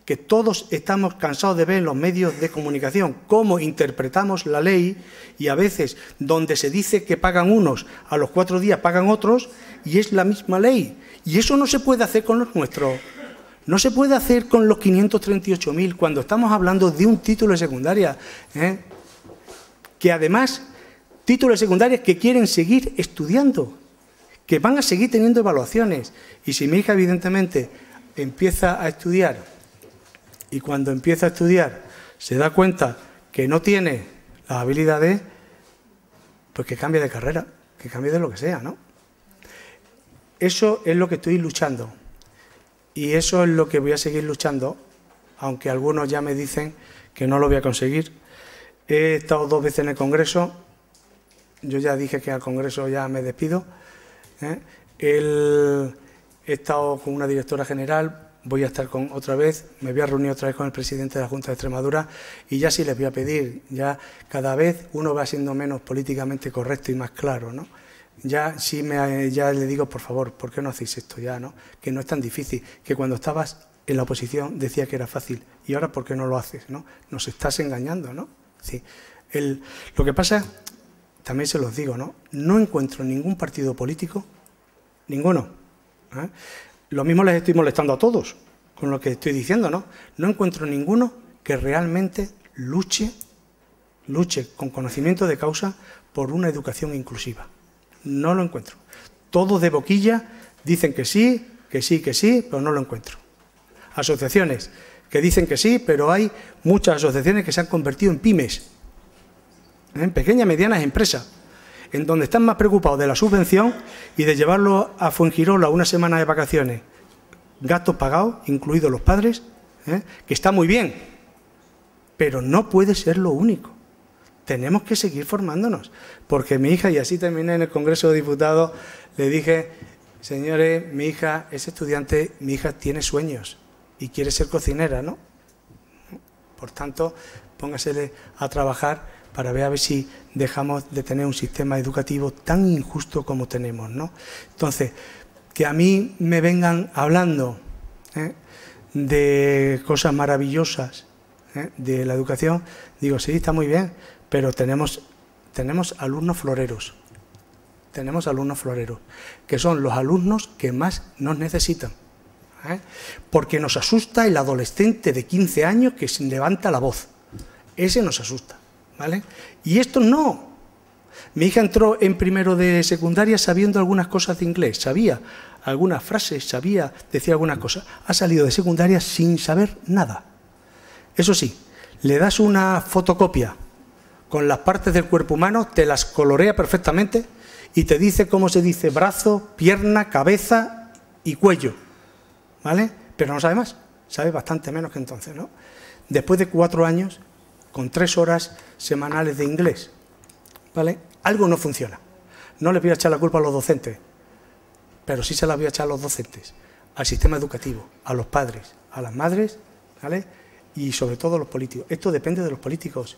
Que todos estamos cansados de ver en los medios de comunicación cómo interpretamos la ley y a veces donde se dice que pagan unos, a los 4 días pagan otros y es la misma ley. Y eso no se puede hacer con los nuestros. No se puede hacer con los 538.000 cuando estamos hablando de un título de secundaria, ¿eh? Que además, títulos de secundaria que quieren seguir estudiando, que van a seguir teniendo evaluaciones. Y si mi hija, evidentemente, empieza a estudiar y cuando empieza a estudiar se da cuenta que no tiene las habilidades, pues que cambie de carrera, que cambie de lo que sea, ¿no? Eso es lo que estoy luchando y eso es lo que voy a seguir luchando, aunque algunos ya me dicen que no lo voy a conseguir. He estado 2 veces en el Congreso yo ya dije que al Congreso ya me despido. He estado con una directora general, voy a estar con otra vez, me voy a reunir otra vez con el presidente de la Junta de Extremadura y ya sí les voy a pedir, ya cada vez uno va siendo menos políticamente correcto y más claro, ¿no? Ya le digo, por favor, ¿por qué no hacéis esto ya, no? Que no es tan difícil, que cuando estabas en la oposición decía que era fácil y ahora ¿por qué no lo haces, no? Nos estás engañando, ¿no? Sí. Lo que pasa, también se los digo, ¿no? No encuentro ningún partido político, ninguno, Lo mismo les estoy molestando a todos con lo que estoy diciendo, ¿no? No encuentro ninguno que realmente luche con conocimiento de causa por una educación inclusiva. No lo encuentro. Todos de boquilla dicen que sí, pero no lo encuentro. Asociaciones que dicen que sí, pero hay muchas asociaciones que se han convertido en pymes, en pequeñas y medianas empresas, en donde están más preocupados de la subvención y de llevarlo a Fuengirola una semana de vacaciones, gastos pagados, incluidos los padres, que está muy bien, pero no puede ser lo único. Tenemos que seguir formándonos, porque mi hija, y así terminé en el Congreso de Diputados, le dije, señores, mi hija es estudiante, mi hija tiene sueños y quiere ser cocinera, ¿no? Por tanto, póngasele a trabajar para ver a ver si dejamos de tener un sistema educativo tan injusto como tenemos, ¿no? Entonces, que a mí me vengan hablando de cosas maravillosas de la educación, digo, sí, está muy bien, pero tenemos alumnos floreros, que son los alumnos que más nos necesitan, porque nos asusta el adolescente de 15 años que se levanta la voz, ese nos asusta. ¿Vale? Y esto no. Mi hija entró en primero de secundaria sabiendo algunas cosas de inglés, sabía algunas frases, decía algunas cosas. Ha salido de secundaria sin saber nada. Eso sí, le das una fotocopia con las partes del cuerpo humano, te las colorea perfectamente y te dice cómo se dice brazo, pierna, cabeza y cuello. ¿Vale? Pero no sabe más, sabe bastante menos que entonces, ¿no? Después de 4 años, con 3 horas semanales de inglés, ¿vale? Algo no funciona. No les voy a echar la culpa a los docentes, pero sí se la voy a echar a los docentes, al sistema educativo, a los padres, a las madres, ¿vale? Y sobre todo a los políticos. Esto depende de los políticos,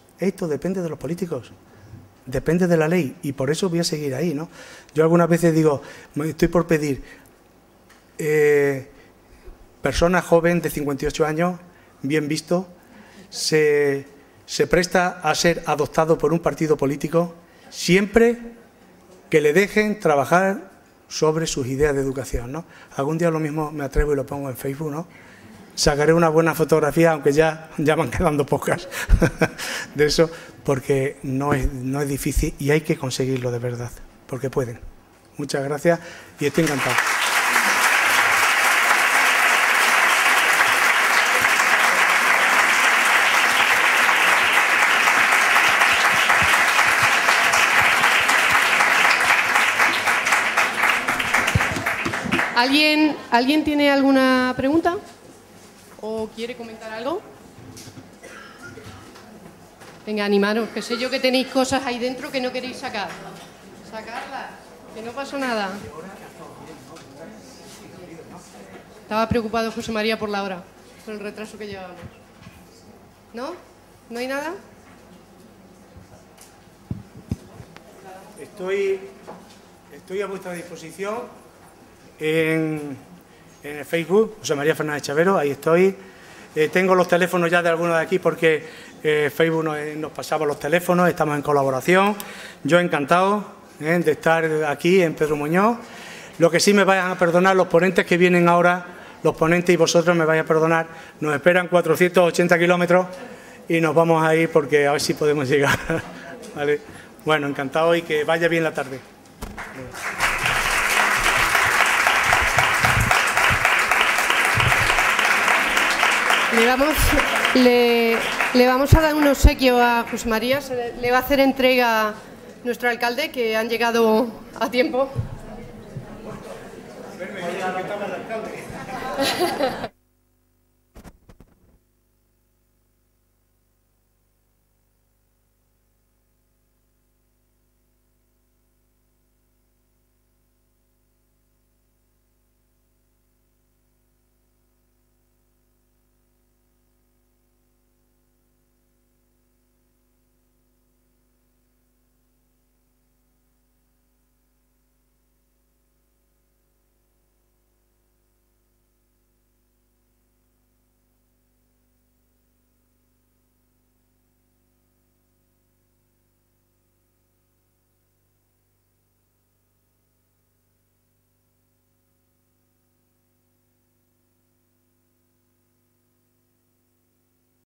depende de la ley y por eso voy a seguir ahí, ¿no? Yo algunas veces digo, estoy por pedir persona joven de 58 años, bien visto, se presta a ser adoptado por un partido político siempre que le dejen trabajar sobre sus ideas de educación, ¿no? Algún día lo mismo me atrevo y lo pongo en Facebook, ¿no? Sacaré una buena fotografía, aunque ya van quedando pocas de eso, porque no es difícil y hay que conseguirlo de verdad, porque pueden. Muchas gracias y estoy encantado. ¿Alguien tiene alguna pregunta? ¿O quiere comentar algo? Venga, animaros, que sé yo que tenéis cosas ahí dentro que no queréis sacar. Sacarlas, que no pasa nada. Estaba preocupado José María por la hora, por el retraso que llevábamos. ¿No? ¿No hay nada? Estoy a vuestra disposición. En el Facebook, José María Fernández Chavero, ahí estoy. Tengo los teléfonos ya de algunos de aquí porque Facebook nos pasaba los teléfonos, estamos en colaboración. Yo encantado de estar aquí en Pedro Muñoz. Lo que sí me vayan a perdonar los ponentes que vienen ahora, los ponentes y vosotros me vais a perdonar, nos esperan 480 kilómetros y nos vamos a ir porque a ver si podemos llegar. ¿Vale? Bueno, encantado y que vaya bien la tarde. Le vamos a dar un obsequio a José María, le va a hacer entrega nuestro alcalde, que han llegado a tiempo.